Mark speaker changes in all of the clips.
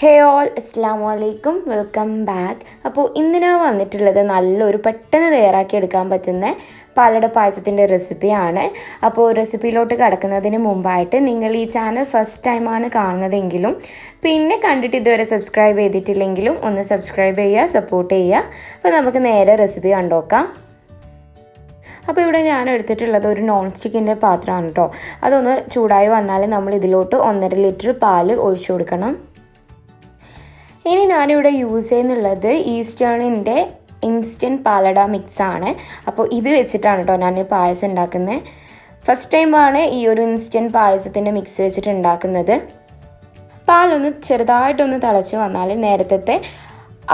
Speaker 1: ഹേ all അസ്സലാമു അലൈക്കും, welcome back. അപ്പോൾ ഇന്ന് ഞാൻ വന്നിട്ടുള്ളത് നല്ലൊരു പെട്ടെന്ന് തയ്യാറാക്കി എടുക്കാൻ പറ്റുന്ന പാലട പായസത്തിൻ്റെ റെസിപ്പിയാണ്. അപ്പോൾ റെസിപ്പിയിലോട്ട് കടക്കുന്നതിന് മുമ്പായിട്ട് നിങ്ങൾ ഈ ചാനൽ ഫസ്റ്റ് ടൈമാണ് കാണുന്നതെങ്കിലും പിന്നെ കണ്ടിട്ട് ഇതുവരെ സബ്സ്ക്രൈബ് ചെയ്തിട്ടില്ലെങ്കിലും ഒന്ന് സബ്സ്ക്രൈബ് ചെയ്യുക, സപ്പോർട്ട് ചെയ്യുക. അപ്പോൾ നമുക്ക് നേരെ റെസിപ്പി കണ്ടുനോക്കാം. അപ്പോൾ ഇവിടെ ഞാൻ എടുത്തിട്ടുള്ളത് ഒരു നോൺ സ്റ്റിക്കിൻ്റെ പാത്രമാണ് കേട്ടോ. അതൊന്ന് ചൂടായി വന്നാൽ നമ്മൾ ഇതിലോട്ട് 1.5 ലിറ്റർ പാല് ഒഴിച്ചു കൊടുക്കണം. ഇനി ഞാനിവിടെ യൂസ് ചെയ്യുന്നുള്ളത് ഈസ്റ്റേണിൻ്റെ ഇൻസ്റ്റൻറ്റ് പാലട മിക്സാണ്. അപ്പോൾ ഇത് വെച്ചിട്ടാണ് കേട്ടോ ഞാൻ പായസം ഉണ്ടാക്കുന്നത്. ഫസ്റ്റ് ടൈമാണ് ഈ ഒരു ഇൻസ്റ്റൻറ്റ് പായസത്തിൻ്റെ മിക്സ് വെച്ചിട്ട് ഉണ്ടാക്കുന്നത്. പാലൊന്ന് ചെറുതായിട്ടൊന്ന് തിളച്ച് വന്നാൽ നേരത്തെ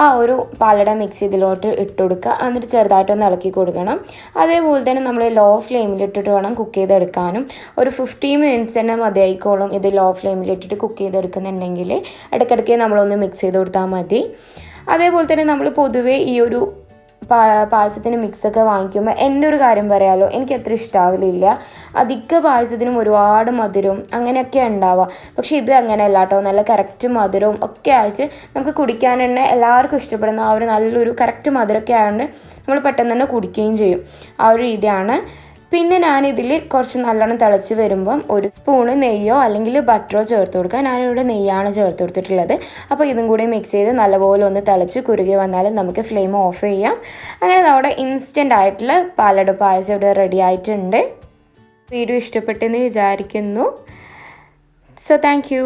Speaker 1: ആ ഒരു പാലട മിക്സ് ഇതിലോട്ട് ഇട്ട് കൊടുക്കുക. എന്നിട്ട് ചെറുതായിട്ടൊന്ന് ഇളക്കി കൊടുക്കണം. അതേപോലെ തന്നെ നമ്മൾ ലോ ഫ്ലെയിമിലിട്ടിട്ട് വേണം കുക്ക് ചെയ്തെടുക്കാനും. ഒരു 15 മിനിറ്റ്സ് തന്നെ മതിയായിക്കോളും. ഇത് ലോ ഫ്ലെയിമിലിട്ടിട്ട് കുക്ക് ചെയ്തെടുക്കുന്നുണ്ടെങ്കിൽ ഇടയ്ക്കിടയ്ക്ക് നമ്മളൊന്ന് മിക്സ് ചെയ്ത് കൊടുത്താൽ മതി. അതേപോലെ തന്നെ നമ്മൾ പൊതുവേ ഈ ഒരു പായസത്തിന് മിക്സൊക്കെ വാങ്ങിക്കുമ്പോൾ എൻ്റെ ഒരു കാര്യം പറയാമല്ലോ, എനിക്ക് അത്ര ഇഷ്ടാവില്ല. അധിക പായസത്തിനും ഒരുപാട് മധുരവും അങ്ങനെയൊക്കെ ഉണ്ടാവുക. പക്ഷേ ഇത് അങ്ങനെയല്ല കേട്ടോ. നല്ല കറക്റ്റ് മധുരവും ഒക്കെ ആയിട്ട് നമുക്ക് കുടിക്കാൻ തന്നെ എല്ലാവർക്കും ഇഷ്ടപ്പെടുന്ന ആ ഒരു നല്ലൊരു കറക്റ്റ് മധുരമൊക്കെ ആയതുകൊണ്ട് നമ്മൾ പെട്ടെന്ന് തന്നെ കുടിക്കുകയും ചെയ്യും. ആ ഒരു രീതിയാണ്. പിന്നെ ഞാനിതിൽ കുറച്ച് നല്ലോണം തിളച്ച് വരുമ്പം ഒരു സ്പൂണ് നെയ്യോ അല്ലെങ്കിൽ ബട്ടറോ ചേർത്ത് കൊടുക്കുക. ഞാനിവിടെ നെയ്യാണ് ചേർത്ത് കൊടുത്തിട്ടുള്ളത്. അപ്പോൾ ഇതും കൂടി മിക്സ് ചെയ്ത് നല്ലപോലെ ഒന്ന് തിളച്ച് കുറുകി വന്നാൽ നമുക്ക് ഫ്ലെയിം ഓഫ് ചെയ്യാം. അങ്ങനെ നമ്മുടെ ഇൻസ്റ്റൻ്റ് ആയിട്ടുള്ള പാലട പായസം ഇവിടെ റെഡി ആയിട്ടുണ്ട്. വീഡിയോ ഇഷ്ടപ്പെട്ടെന്ന് വിചാരിക്കുന്നു. So thank you.